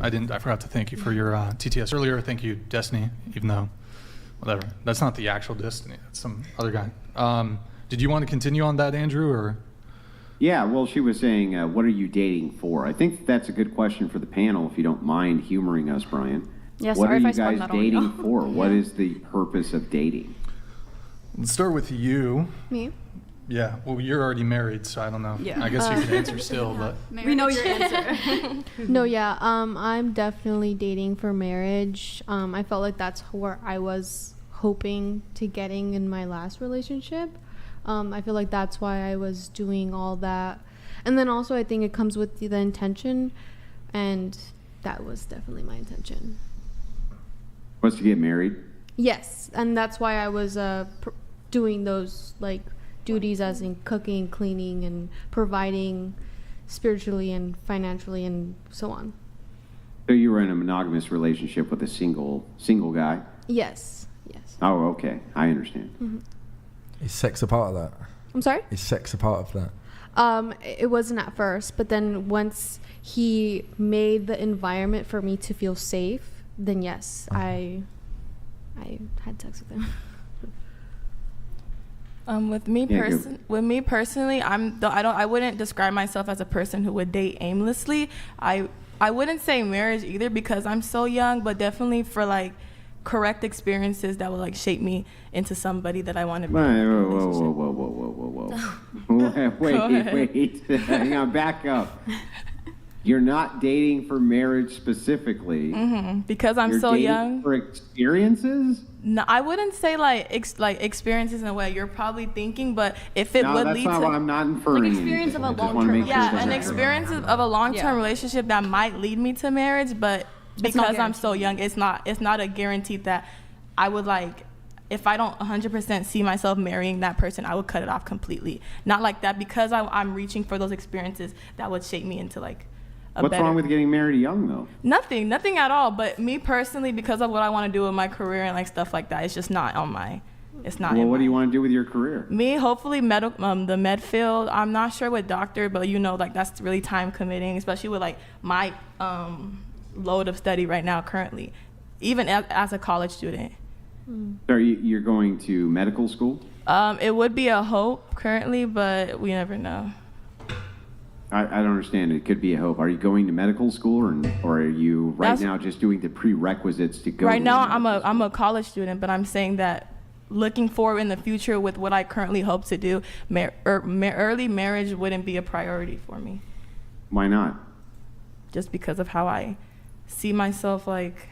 I forgot to thank you for your TTS earlier. Thank you, Destiny, even though, whatever. That's not the actual Destiny. That's some other guy. Did you want to continue on that, Andrew, or? Yeah, well, she was saying, what are you dating for? I think that's a good question for the panel, if you don't mind humoring us, Brian. Yeah, what sorry are if you I spun guys that on dating you. for? What is the purpose of dating? Let's start with you. Me? Yeah, well, you're already married, so I don't know. Yeah. I guess you can answer still, but. We know your answer. No, yeah, I'm definitely dating for marriage. I felt like that's where I was hoping to getting in my last relationship. I feel like that's why I was doing all that. And then also I think it comes with the intention, and that was definitely my intention. Was to get married? Yes, and that's why I was doing those like duties as in cooking, cleaning, and providing spiritually and financially and so on. So you were in a monogamous relationship with a single guy? Yes. Oh, okay. I understand. Mm-hmm. Is sex a part of that? I'm sorry? Is sex a part of that? It wasn't at first, but then once he made the environment for me to feel safe, then yes, I had sex with him. With me personally, I wouldn't describe myself as a person who would date aimlessly. I wouldn't say marriage either because I'm so young, but definitely for like correct experiences that will like shape me into somebody that I want to be. Whoa. Wait. Hang on, back up. You're not dating for marriage specifically. Mm-hmm. Because I'm You're so dating young. for experiences? No, I wouldn't say like experiences in a way you're probably thinking, but if it would lead to. I'm not inferring Like experience anything. of a I just wanna long-term make sure Yeah, that an that's experience of a long-term relationship that might lead me to marriage, but because I'm so young, it's not a guarantee that I would like. If I don't 100% see myself marrying that person, I would cut it off completely. Not like that, because I'm reaching for those experiences that would shape me into like a What's better. wrong with getting married young though? Nothing at all. But me personally, because of what I want to do with my career and like stuff like that, it's just not on my. It's not. Well, what do you want to do with your career? Me, hopefully the med field. I'm not sure what doctor, but like that's really time committing, especially with like my load of study right now currently, even as a college student. So you're going to medical school? It would be a hope currently, but we never know. I don't understand. It could be a hope. Are you going to medical school, or are you now just doing the prerequisites to go? Right now, I'm a college student, but I'm saying that looking forward in the future with what I currently hope to do, early marriage wouldn't be a priority for me. Why not? Just because of how I see myself like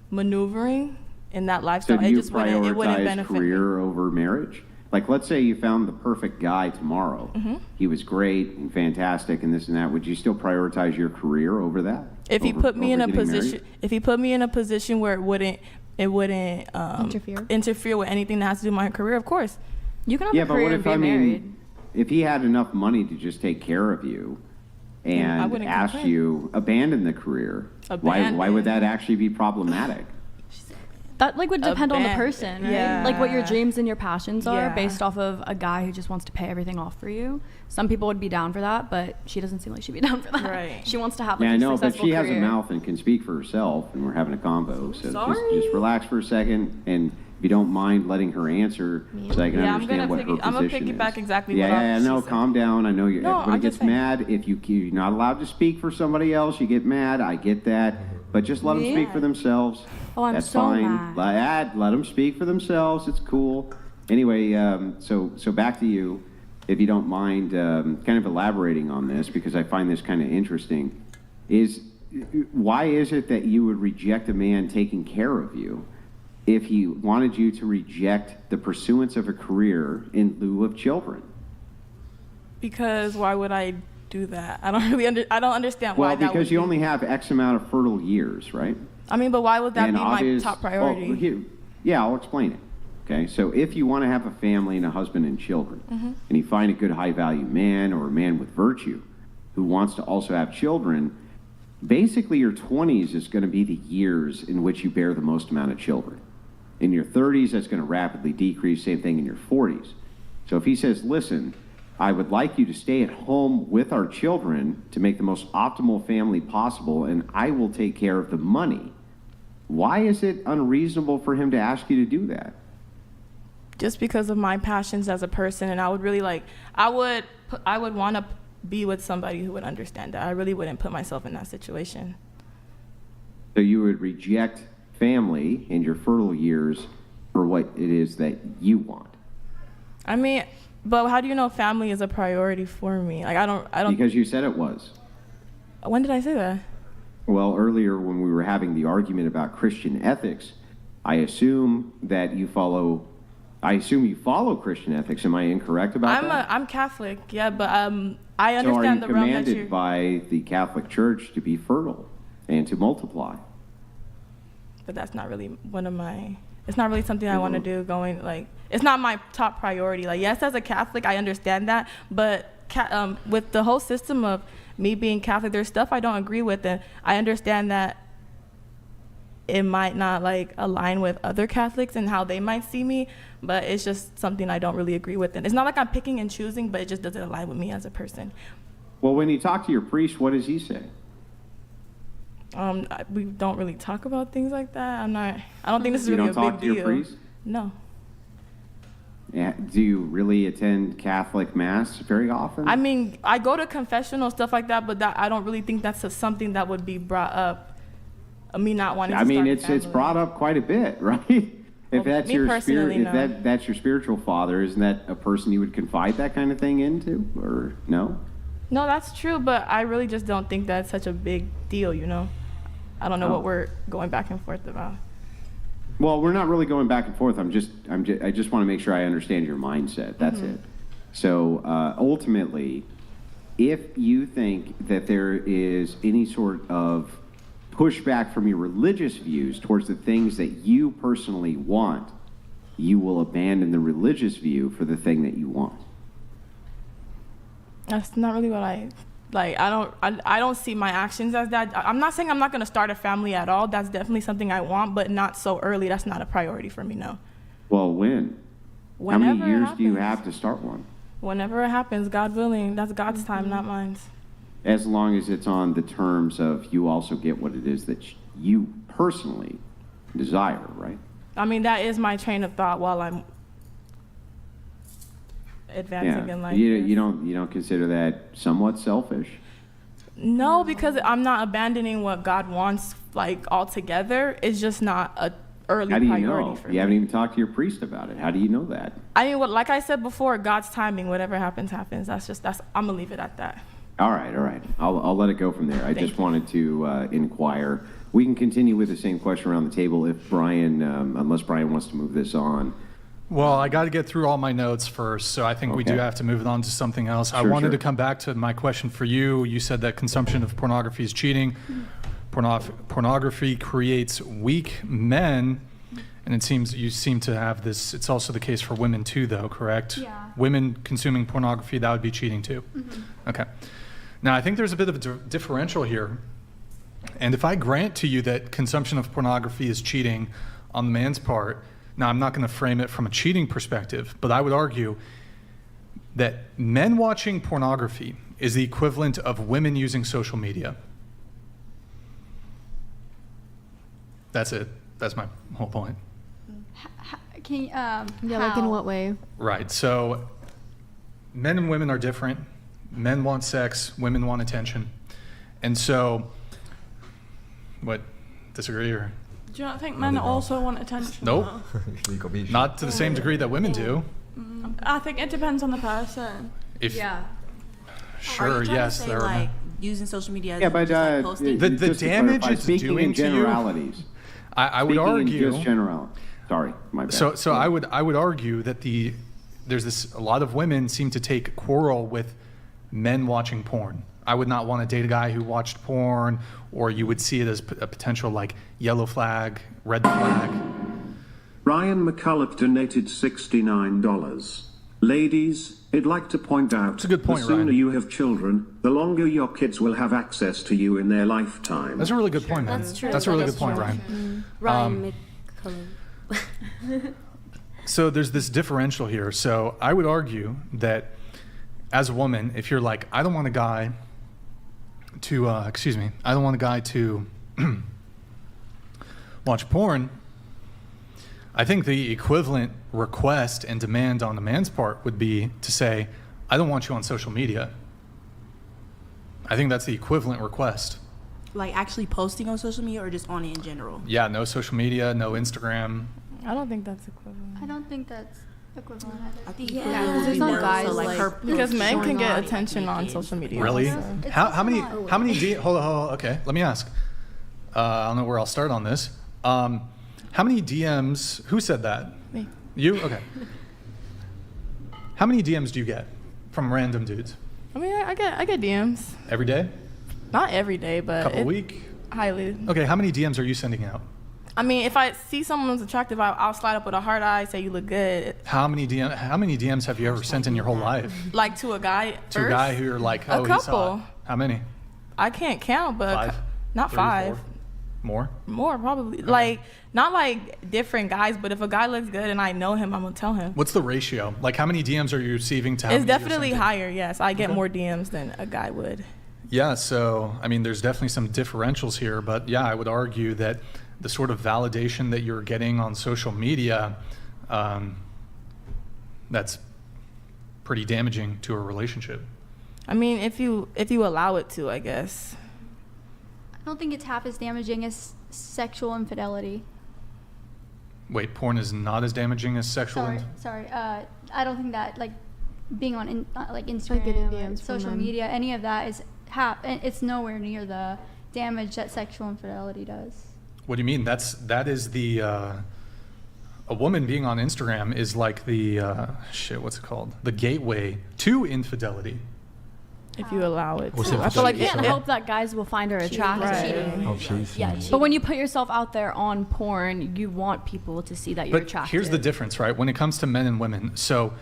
maneuvering in that lifestyle. So do you it wouldn't benefit career me. over marriage? Like, let's say you found the perfect guy tomorrow. Mm-hmm. He was great and fantastic and this and that. Would you still prioritize your career over that? If he put me in a position where it wouldn't interfere with anything that has to do with my career, of course. You can have a career and be married. If he had enough money to just take care of you and asked you abandon the career, why would that actually be problematic? That like would depend on the person, right? Yeah. Like what your dreams and your passions are Yeah. based off of a guy who just wants to pay everything off for you. Some people would be down for that, but she doesn't seem like she'd be down for that. Right. She wants to have like Yeah, I a know, but successful she career. has a mouth and can speak for herself, and we're having a convo. So Sorry. just relax for a second, and if you don't mind letting her answer, so I can understand what her position is. I'm gonna piggyback exactly what she said. Calm down. I know everybody gets saying. mad if you're not allowed to speak for somebody else. You get mad. I get that, but just let them speak for themselves. Oh, I'm That's so fine. mad. Let them speak for themselves. It's cool. Anyway, so back to you, if you don't mind, kind of elaborating on this, because I find this kind of interesting. Why is it that you would reject a man taking care of you if he wanted you to reject the pursuance of a career in lieu of children? Because why would I do that? I don't understand why. Well, because you only have X amount of fertile years, right? I mean, but why would that be my top priority? I'll explain it. Okay, so if you want to have a family and a husband and children, and you find a good high-value man or a man with virtue who wants to also have children, basically your 20s is going to be the years in which you bear the most amount of children. In your 30s, that's going to rapidly decrease. Same thing in your 40s. So if he says, listen, I would like you to stay at home with our children to make the most optimal family possible, and I will take care of the money. Why is it unreasonable for him to ask you to do that? Just because of my passions as a person, and I would really I would want to be with somebody who would understand that. I really wouldn't put myself in that situation. So you would reject family in your fertile years for what it is that you want? I mean, but how do you know family is a priority for me? Like, I don't. Because you said it was. When did I say that? Well, earlier when we were having the argument about Christian ethics, I assume you follow Christian ethics. Am I incorrect about that? I'm Catholic, yeah, but I understand the realm that So are you commanded by the Catholic Church to be fertile and to multiply? But that's not really it's not really something I want to do it's not my top priority. Like, yes, as a Catholic, I understand that, but with the whole system of me being Catholic, there's stuff I don't agree with, and I understand that it might not align with other Catholics and how they might see me, but it's just something I don't really agree with. And it's not like I'm picking and choosing, but it just doesn't align with me as a person. Well, when you talk to your priest, what does he say? We don't really talk about things like that. I don't think this is really a big deal. You don't talk to your priest? No. Yeah. Do you really attend Catholic Mass very often? I mean, I go to confessional, stuff like that, but I don't really think that's something that would be brought up. Me not wanting to start a family. It's brought up quite a bit, right? If that's your that's your spiritual father, isn't that a person you would confide that kind of thing into, or no? No, that's true, but I really just don't think that's such a big deal, I don't know what we're going back and forth about. Well, we're not really going back and forth. I just want to make sure I understand your mindset. That's it. So ultimately, if you think that there is any sort of pushback from your religious views towards the things that you personally want, you will abandon the religious view for the thing that you want. That's not really what I don't see my actions as that. I'm not saying I'm not going to start a family at all. That's definitely something I want, but not so early. That's not a priority for me, no. Well, when? Whenever How many years do you have to start one? Whenever it happens, God willing. That's God's time, not mine. As long as it's on the terms of you also get what it is that you personally desire, right? I mean, that is my train of thought while I'm advancing in life. You don't consider that somewhat selfish? No, because I'm not abandoning what God wants altogether. It's just not a early priority for me. How do you know? You haven't even talked to your priest about it. How do you know that? I mean, like I said before, God's timing. Whatever happens, happens. I'm gonna leave it at that. All right. I'll let it go from there. I just wanted to inquire. We can continue with the same question around the table if Brian, unless Brian wants to move this on. Well, I got to get through all my notes first, so I think we do have to move it on to something else. I wanted to come back to my question for you. You said that consumption of pornography is cheating. Pornography creates weak men, and it seems you seem to have this. It's also the case for women too, though, correct? Yeah. Women consuming pornography, that would be cheating too. Mm-hmm. Okay. Now, I think there's a bit of a differential here. And if I grant to you that consumption of pornography is cheating on the man's part, now I'm not going to frame it from a cheating perspective, but I would argue that men watching pornography is the equivalent of women using social media. That's it. That's my whole point. Can like in what way? Right. So men and women are different. Men want sex, women want attention. And so, what, disagree or? Do you not think men also want attention? Nope. Not to the same degree that women do. I think it depends on the person. Sure, yes. There are using social media. Yeah, but posting? The damage it's doing to you. I would argue. Just generalities. Sorry, my bad. So I would argue that there's a lot of women seem to take quarrel with men watching porn. I would not want to date a guy who watched porn, or you would see it as a potential yellow flag, red flag. Ryan McCulloch donated $69. Ladies, I'd like to point out That's a good point, the sooner Ryan. you have children, the longer your kids will have access to you in their lifetime. That's a really good point, man. That's true. That's a really good point, true. Ryan. Ryan McCulloch. So there's this differential here. So I would argue that as a woman, if you're like, I don't want a guy to, I don't want a guy to watch porn, I think the equivalent request and demand on the man's part would be to say, I don't want you on social media. I think that's the equivalent request. Like actually posting on social media or just on it in general? Yeah, no social media, no Instagram. I don't think that's equivalent. I don't think that's equivalent either. I think Yeah, equivalent would there's be some more guys so like- her Because men can showing get body, attention like, on naked. social media. Really? also. It's How also many? not- How many? Hold on. Okay, let me ask. I don't know where I'll start on this. How many DMs? Who said that? Me. You? Okay. How many DMs do you get from random dudes I mean, I get DMs. every day? Not every day, but Couple a week? highly. Okay. How many DMs are you sending out? I mean, if I see someone who's attractive, I'll slide up with a hard eye, say you look good. How many DMs have you ever sent in your whole life? Like to a guy To a first? guy who you're like, A oh, he's couple. hot. How many? I can't count, but 5? not 3, 5. 4? More? More probably. Like not like different guys, but if a guy looks good and I know him, I'm gonna tell him. What's the ratio? Like, how many DMs are you receiving to how It's many you're definitely sending? higher. Yes, I get Okay. more DMs than a guy would. Yeah, so I mean, there's definitely some differentials here, but yeah, I would argue that the sort of validation that you're getting on social media, that's pretty damaging to a relationship. I mean, if you allow it to, I guess. I don't think it's half as damaging as sexual infidelity. Wait, porn is not as damaging as sexual? Sorry. I don't think that like being on like getting Instagram, DMs or from social men. media, any of that is it's nowhere near the damage that sexual infidelity does. What do you mean? That is the a woman being on Instagram is like the what's it called? The gateway to infidelity. If you allow it What's to. I feel like You can't it, hope that guys will find her attractive. Right. Oh, jeez. Yeah, But when you put yourself out there on porn, you want people to see that you're But attractive. here's the difference, right? When it comes to men and women, so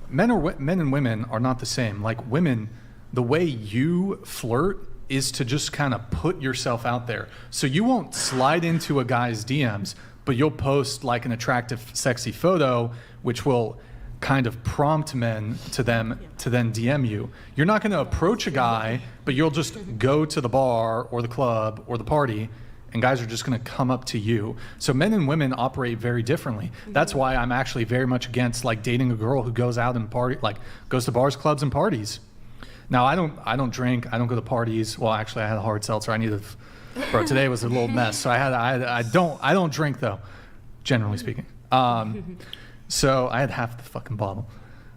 men and women are not the same. Like women, the way you flirt is to just kind of put yourself out there. So you won't slide into a guy's DMs, but you'll post like an attractive, sexy photo, which will kind of prompt men to then DM you. You're not going to approach a guy, but you'll just go to the bar or the club or the party, and guys are just going to come up to you. So men and women operate very differently. That's why I'm actually very much against like dating a girl who goes out and party, like goes to bars, clubs, and parties. Now I don't drink. I don't go to parties. Well, actually, I had a hard seltzer. I needed, bro. Today was a little mess. So I don't drink though, generally speaking. So I had half the fucking bottle.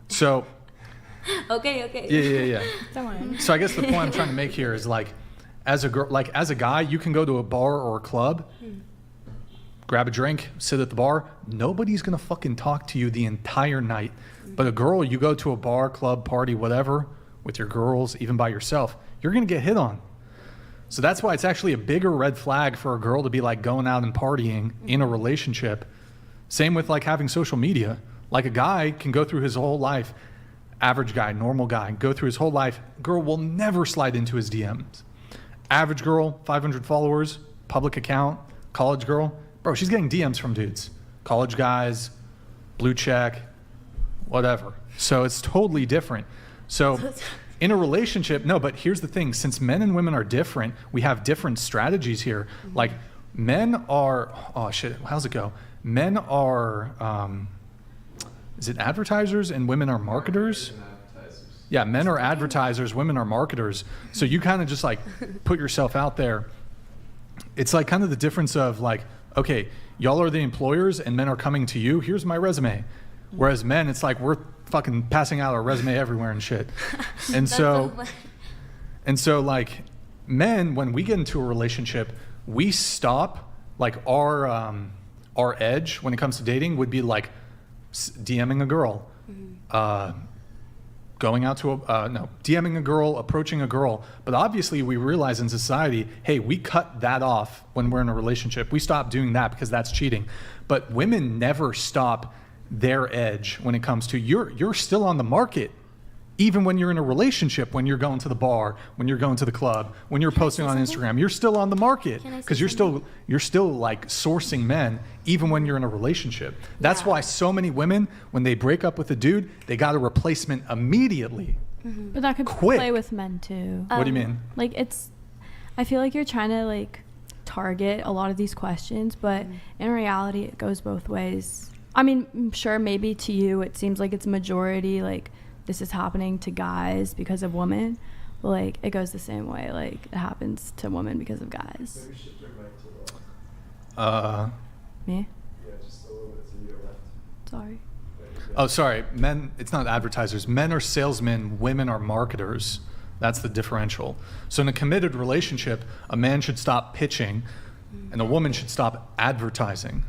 So Okay. yeah. Don't worry. So I guess the point I'm trying to make here is like, as a girl, like as a guy, you can go to a bar or a club, grab a drink, sit at the bar. Nobody's gonna fucking talk to you the entire night. But a girl, you go to a bar, club, party, whatever, with your girls, even by yourself, you're gonna get hit on. So that's why it's actually a bigger red flag for a girl to be like going out and partying in a relationship. Same with like having social media. Like a guy can go through his whole life, average guy, normal guy, go through his whole life. Girl will never slide into his DMs. Average girl, 500 followers, public account, college girl, bro, she's getting DMs from dudes. College guys, blue check, whatever. So it's totally different. So in a relationship, no, but here's the thing. Since men and women are different, we have different strategies here. Like men are, oh shit, how's it go? Men are, is it advertisers and women are marketers? Yeah, men are advertisers, women are marketers. So you kind of just like put yourself out there. It's like kind of the difference of like, okay, y'all are the employers and men are coming to you. Here's my resume. Whereas men, it's like we're fucking passing out our resume everywhere and shit. And so like men, when we get into a relationship, we stop like our edge when it comes to dating would be like DMing a girl, going out to DMing a girl, approaching a girl. But obviously we realize in society, hey, we cut that off when we're in a relationship. We stop doing that because that's cheating. But women never stop their edge when it comes to you're still on the market. Even when you're in a relationship, when you're going to the bar, when you're going to the club, when you're posting on Instagram, you're still on the market because you're still like sourcing men even when you're in a relationship. That's why so many women, when they break up with a dude, they got a replacement immediately But that could Quick. play with men too. What do you mean? Like I feel like you're trying to like target a lot of these questions, but in reality it goes both ways. I mean, sure, maybe to you it seems like it's majority like this is happening to guys because of women, but like it goes the same way, like it happens to women because of guys. Maybe we should bring Mike to the Me? yeah, just a little bit to your left. Sorry. Oh, sorry. Men, it's not advertisers. Men are salesmen, women are marketers. That's the differential. So in a committed relationship, a man should stop pitching and a woman should stop advertising.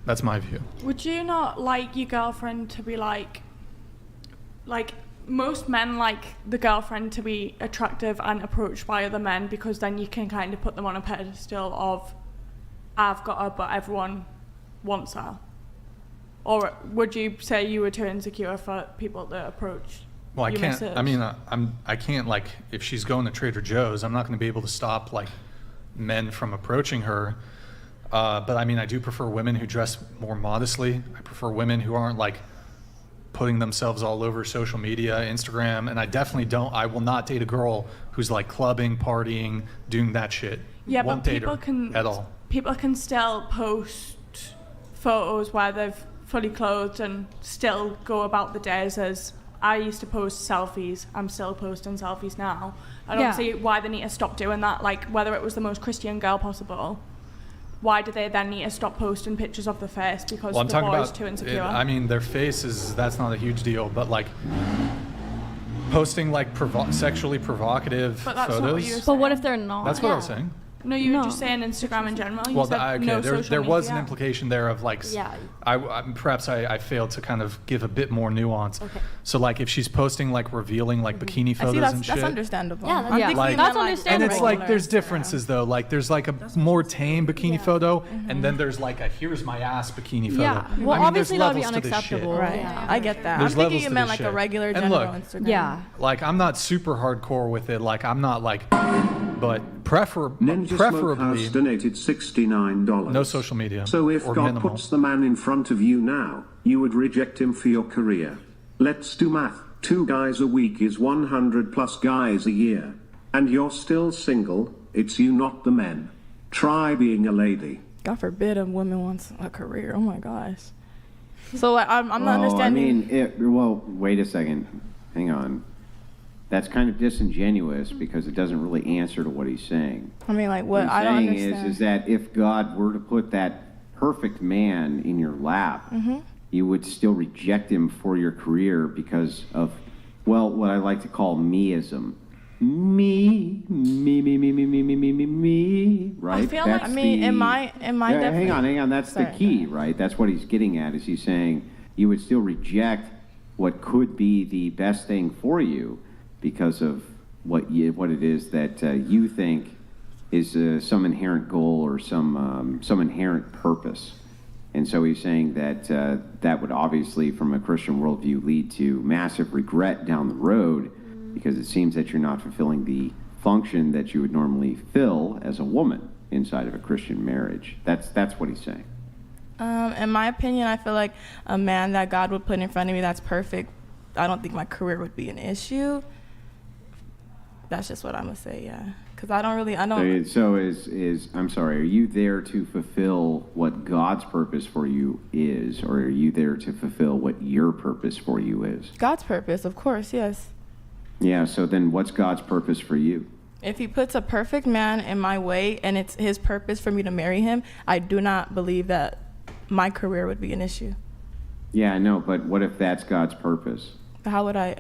That's my view. Would you not like your girlfriend to be like most men like the girlfriend to be attractive and approached by other men, because then you can kind of put them on a pedestal of, I've got her, but everyone wants her? Or would you say you were too insecure for people to approach? Well, I you can't. misses? I mean, I can't, like, if she's going to Trader Joe's, I'm not going to be able to stop like men from approaching her. But I mean, I do prefer women who dress more modestly. I prefer women who aren't like putting themselves all over social media, Instagram, and I will not date a girl who's like clubbing, partying, doing that shit. Yeah, Won't but date people her can at all. People can still post photos where they've fully clothed and still go about the days as, I used to post selfies, I'm still posting selfies now. I don't see why they need to stop doing that. Like, whether it was the most Christian girl possible, why do they then need to stop posting pictures of their face because the boy's too insecure? I mean, their faces, that's not a huge deal, but like posting like sexually provocative But that's photos. not what you were But what saying. if they're not? That's what I was saying. No, you were No. just saying Instagram in general. You Well, said okay, no there social was an media. implication there of like, Yeah. perhaps I failed to kind of give a bit more nuance. Okay. So like if she's posting like revealing like bikini I photos see and shit. that's understandable. Yeah, that's- I'm Yeah. thinking Like- that, That's like, understandable. And it's like regular there's Instagram. differences though. Like there's like a more tame bikini photo, and then there's like a here's my ass bikini photo. Yeah. I Well, mean, obviously there's that would be levels to this shit. unacceptable. Right. Yeah. I get that. There's I'm thinking levels you to meant this like a shit. regular And general look, Instagram. Yeah. Like I'm not super hardcore with it. Like I'm not like, but Ninja Smokehouse preferably donated $69. no social media. So if or God minimal. puts the man in front of you now, you would reject him for your career. Let's do math. 2 guys a week is 100 plus guys a year. And you're still single, it's you not the men. Try being a lady. God forbid a woman wants a career. Oh my gosh. So like, I'm not Well, understanding. I mean, wait a second. Hang on. That's kind of disingenuous because it doesn't really answer to what he's saying. I mean, like what? What I don't he's saying understand. is that if God were to put that perfect man in your lap, you would still reject him for your career because of, well, what I like to call meism. Me, right? I feel like- That's I mean, the- in my Yeah, hang on. That's the Sorry, key, right? That's what he's getting at. Is he's saying you would still reject what could be the best thing for you because of what it is that you think is some inherent goal or some inherent purpose. And so he's saying that that would obviously, from a Christian worldview, lead to massive regret down the road because it seems that you're not fulfilling the function that you would normally fill as a woman inside of a Christian marriage. That's what he's saying. In my opinion, I feel like a man that God would put in front of me that's perfect, I don't think my career would be an issue. That's just what I'm gonna say, yeah. Because I don't. So I'm sorry, are you there to fulfill what God's purpose for you is, or are you there to fulfill what your purpose for you is? God's purpose, of course, yes. Yeah, so then what's God's purpose for you? If he puts a perfect man in my way and it's his purpose for me to marry him, I do not believe that my career would be an issue. Yeah, I know, but what if that's God's purpose? How would I?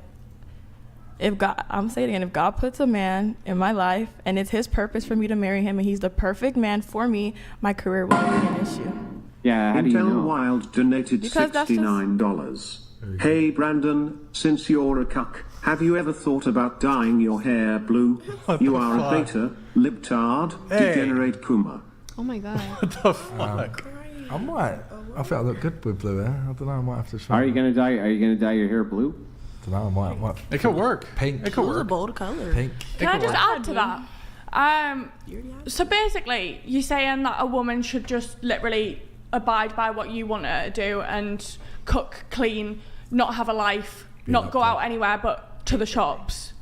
I'm saying it again, if God puts a man in my life and it's his purpose for me to marry him and he's the perfect man for me, my career wouldn't be an issue. Yeah, how do you Intel know? Wild donated Because that's just- $69. Hey Brandon, since you're a cuck, have you ever thought about dyeing your hair blue? You are a beta, libtard, Hey. degenerate Kuma. Oh my god. What the fuck? I think I look good with blue hair. I don't know. I might have to try. Are you gonna dye your hair blue? I don't know. I might. It could work. Pink. It could It was a work. bold color. Pink. Can I just add to that? So basically, you're saying that a woman should just literally abide by what you want her to do and cook, clean, not have a life, not go out anywhere but to the shops.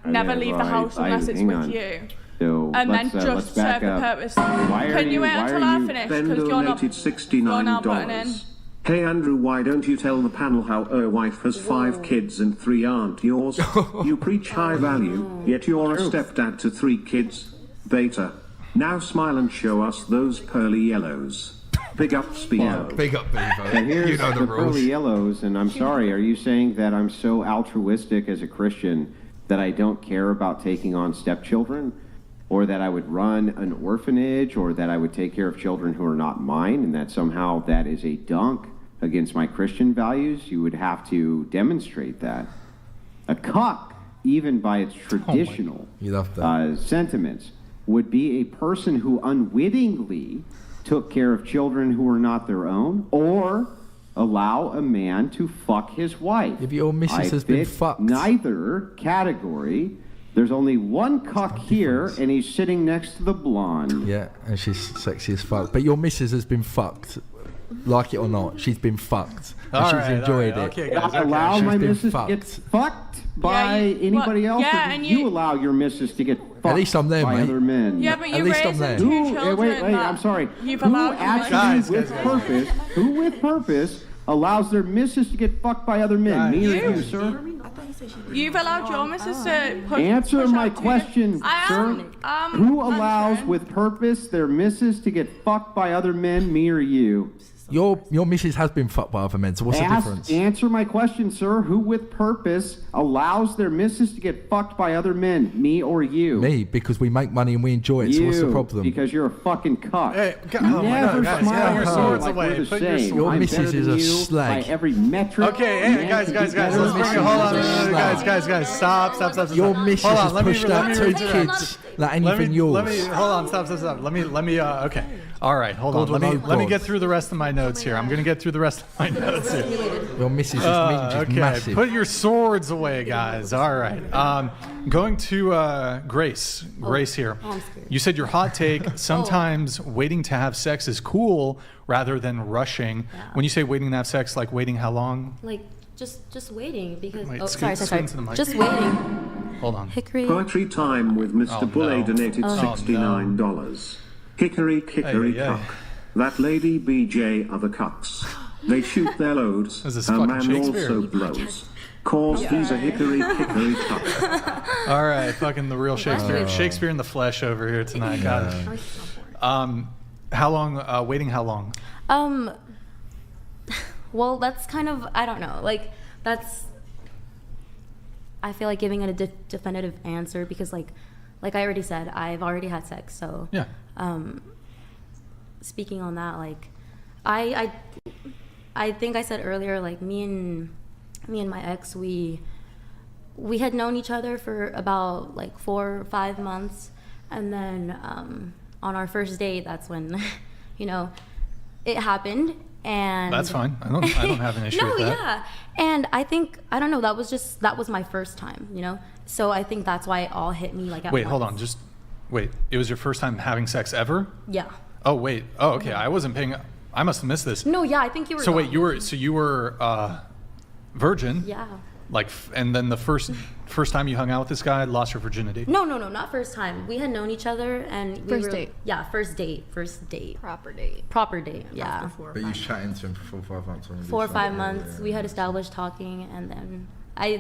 Never leave the house unless it's with you. So And then let's just back serve the up. purpose. Why are Can you you- wait why until are I you- finish? Ben Because you're not butting in. $69. Hey Andrew, why don't you tell the panel how your wife has 5 kids and 3 aren't yours? You preach high value, yet you're a stepdad to 3 kids. Beta. Now smile and show us those pearly yellows. Big up, Speedo. Big up, Bevo. And here's You know the the rules. pearly yellows, and I'm sorry, are you saying that I'm so altruistic as a Christian that I don't care about taking on stepchildren? Or that I would run an orphanage, or that I would take care of children who are not mine, and that somehow that is a dunk against my Christian values? You would have to demonstrate that. A cuck, even by its traditional You love that. sentiments, would be a person who unwittingly took care of children who were not their own, or allow a man to fuck his wife. Yeah, but your missus I has been fit fucked. neither category. There's only one cuck here, and he's sitting next to the blonde. Yeah, and she's sexy as fuck. But your missus has been fucked. Like it or not, she's been fucked. And she's enjoyed it. Okay, Did guys. I allow She's my been missus to get fucked by anybody else? yeah, or and did you you- allow your missus to get fucked At least I'm there, by mate. other men? Yeah, but At you least I'm raised there. two Who, children. wait, that I'm sorry. You've Who allowed them actually, Guys, with guys. purpose, who with purpose allows their missus to get fucked by other men? Guys. Me or You. you, sir? You've allowed your missus to push. Answer push my out two- question, I sir. am. Who allows with purpose their missus to get fucked by other men, me or you? Your missus has been fucked by other men, so what's the difference? Answer my question, sir. Who with purpose allows their missus to get fucked by other men, me or you? Me, because we make money and we enjoy it, so what's the You, problem? because you're a fucking cuck. Hey, oh my Never God, guys, smile put your at her swords like away. we're the Put your same. swords- Your I'm missus better is than a you slag. by every metric. Okay, hey, Man guys, can guys, be guys, better let's than bring it. you. Hold on, Slag. guys, stop. Your missus Hold on, has let me- pushed let out me 2 read through that. kids that ain't even yours. Let me, hold on, stop. Let me, okay. All right, hold on. God, Let me God. get through the rest of my notes here. I'm going to get through the rest of my notes here. Your missus is minge is Okay, massive. put your swords away, guys. All right. Going to Grace. Grace here. Oh, I'm scared. You said your hot take, sometimes waiting to have sex is cool rather than rushing. Yeah. When you say waiting to have sex, like waiting how long? Like just waiting because Wait, oh scoot sorry. into the mic. Just waiting. Hold on. Hickory. Poetry time with Mr. Oh, Bulle no. donated Oh, $69. Hickory, hickory, Ay, ay, ay. cuck. That lady BJ are the cucks. They shoot their loads. This is Her fucking man Shakespeare. also blows. Cause he's a hickory, hickory, cuck. All right, fucking the real Shakespeare. Oh. Shakespeare in the flesh over here tonight. Got it. How long? Waiting how long? Well, that's kind of I don't know. Like that's. I feel like giving it a definitive answer because like I already said, I've already had sex. So Yeah. Speaking on that, like I think I said earlier, like me and my ex, we had known each other for about like 4 or 5 months, and then on our first date, that's when it happened. And That's fine. I don't have an issue no, with that. yeah. And I think I don't know. That was my first time, So I think that's why it all hit me like at Wait, once. hold on. Just wait. It was your first time having sex ever? Yeah. Oh wait. Oh okay. I wasn't paying. I must have missed this. No, yeah. I think you were. So wait, young. you were virgin? Yeah. Like, and then the first time you hung out with this guy, lost your virginity. No, not first time. We had known each other and we First were, date. Yeah, first date. Proper date. Proper date. Yeah. But you was chatting to him for 4 or 5 months. 4 or 5 months. We had established talking, and then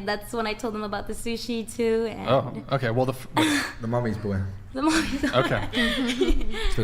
that's when I told them about the sushi too. And Oh, okay. Well, The mummy's boy. the moment. okay. It's been a